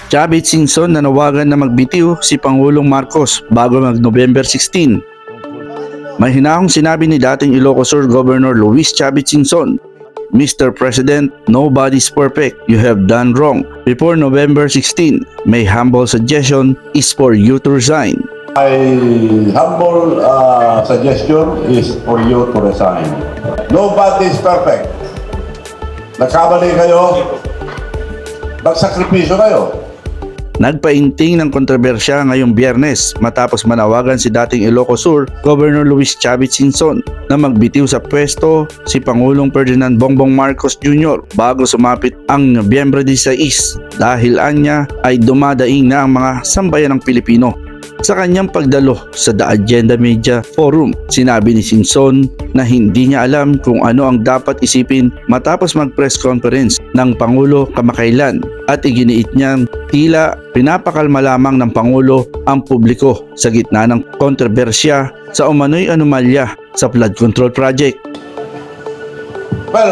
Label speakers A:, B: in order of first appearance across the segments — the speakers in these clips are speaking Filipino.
A: Chavit Singson nanawagan na magbitiw si Pangulong Marcos bago mag-November 16. May hinahong sinabi ni dating Ilocos Sur Governor Luis Chavit Singson, "Mr. President, nobody's perfect. You have done wrong. Before November 16, my humble suggestion is for you to resign."
B: My humble suggestion is for you to resign. Nobody is perfect. Nagkamali kayo, magsakripisyo kayo.
A: Nagpainting ng kontrobersya ngayong Biyernes matapos manawagan si dating Ilocos Sur Governor Luis Chavit Singson na magbitiw sa pwesto si Pangulong Ferdinand Bongbong Marcos Jr. bago sumapit ang Nobyembre 16 dahil anya ay dumadaing na ang mga sambayan ng Pilipino. Sa kanyang pagdalo sa The Agenda Media Forum, sinabi ni Singson na hindi niya alam kung ano ang dapat isipin matapos mag-press conference ng Pangulo kamakailan at iginiit niyang tila pinapakalma lamang ng Pangulo ang publiko sa gitna ng kontrobersya sa umano'y anomalya sa flood control project.
B: Well,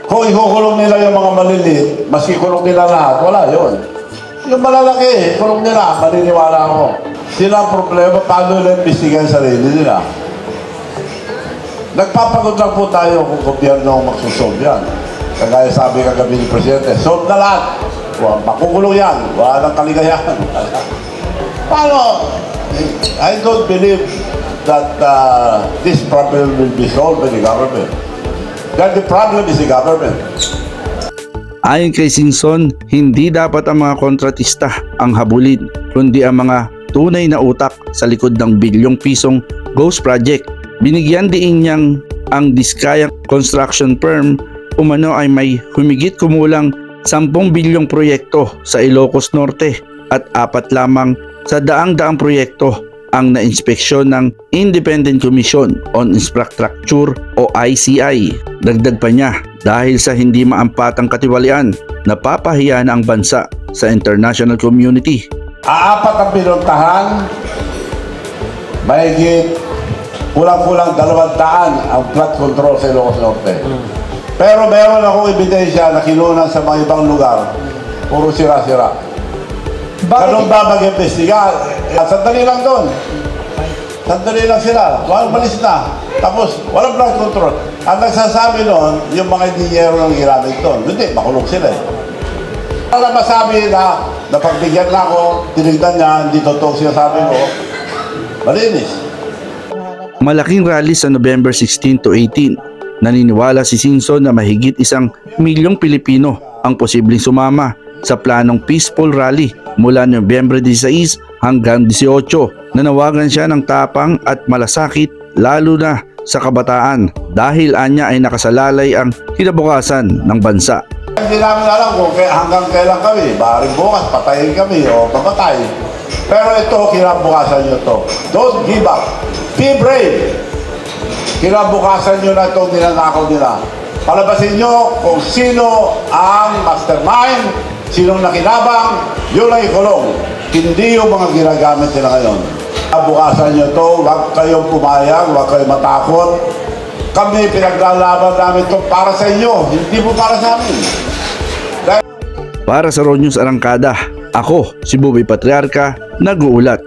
B: kung ikukulong nila yung mga maliliit, maski kulong nila lahat, wala yun. Yung malalaki, kulong nila, maniniwala ako. Sila ang problema, paano nila imbestigahan sarili nila. Nagpapagod lang po tayo kung gobyerno ang magsusolve yan. Kagaya sabi kagabi ni Presidente, solve na lahat. Makukulong yan, wala nang kaligayahan. Paano? I don't believe that this problem will be solved by the government. That the problem is the government.
A: Ayon kay Singson, hindi dapat ang mga kontratista ang habulin, kundi ang mga tunay na utak sa likod ng bilyong pisong ghost project. Binigyan diin niyang ang Diskaya construction firm umano ay may humigit kumulang 10 bilyong proyekto sa Ilocos Norte at 4 lamang sa daang-daang proyekto ang nainspeksyon ng Independent Commission on Infrastructure o ICI. Dagdag pa niya, dahil sa hindi maampatang katiwalian, napapahiya na ang bansa sa international community.
B: Apat ang pinuntahan, mahigit kulang-kulang 200 ang flood control sa Ilocos Norte. Pero meron akong ebidensya na kinunan sa mga ibang lugar, puro sira-sira. Ganun ba mag-imbestiga? Sandali lang doon. Sandali lang sila. Malis na. Tapos, walang flood control. Ang nagsasabi noon, yung mga engineero ng ginamit doon. Hindi, makulong sila eh. Para masabi na napagbigyan na ako, tinignan niya, hindi totoo siya sabi ko, malinis.
A: Malaking rally sa November 16 to 18. Naniniwala si Singson na mahigit 1 milyong Pilipino ang posibleng sumama sa planong peaceful rally mula Nobyembre 16 hanggang 18. Nanawagan siya ng tapang at malasakit lalo na sa kabataan dahil anya ay nakasalalay ang kinabukasan ng bansa.
B: Hindi namin alam kung hanggang kailan kami. Baring bukas, patayin kami o pamatay. Pero ito, kinabukasan nyo to. Don't give up. Be brave. Kinabukasan nyo na itong ninanakaw nila. Palabasin nyo kung sino ang mastermind, sinong nakinabang, yun ang ikulong. Hindi yung mga ginagamit nila ngayon. Bukasan nyo to, huwag kayong pumayag, huwag kayong matakot. Kami, pinaglalaban namin to para sa inyo, hindi po para sa amin.
A: Para sa Raw News Arangkada, ako si Bobby Patriarca, nag-uulat.